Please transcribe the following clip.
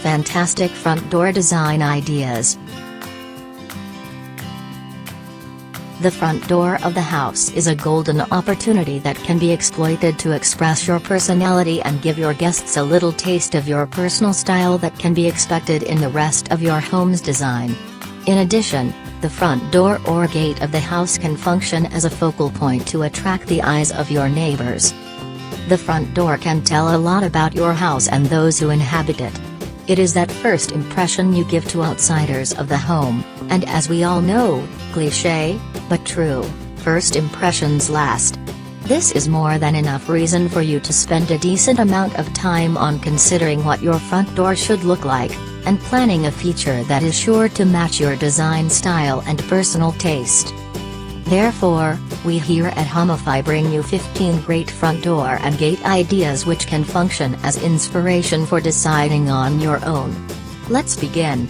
fantastic front door design ideas. The front door of the house is a golden opportunity that can be exploited to express your personality and give your guests a little taste of your personal style that can be expected in the rest of your home's design. In addition, the front door or gate of the house can function as a focal point to attract the eyes of your neighbors. The front door can tell a lot about your house and those who inhabit it. It is that first impression you give to outsiders of the home, and as we all know, cliche, but true, first impressions last. This is more than enough reason for you to spend a decent amount of time on considering what your front door should look like, and planning a feature that is sure to match your design style and personal taste. Therefore, we here at Homify bring you 15 great front door and gate ideas which can function as inspiration for deciding on your own. Let's begin.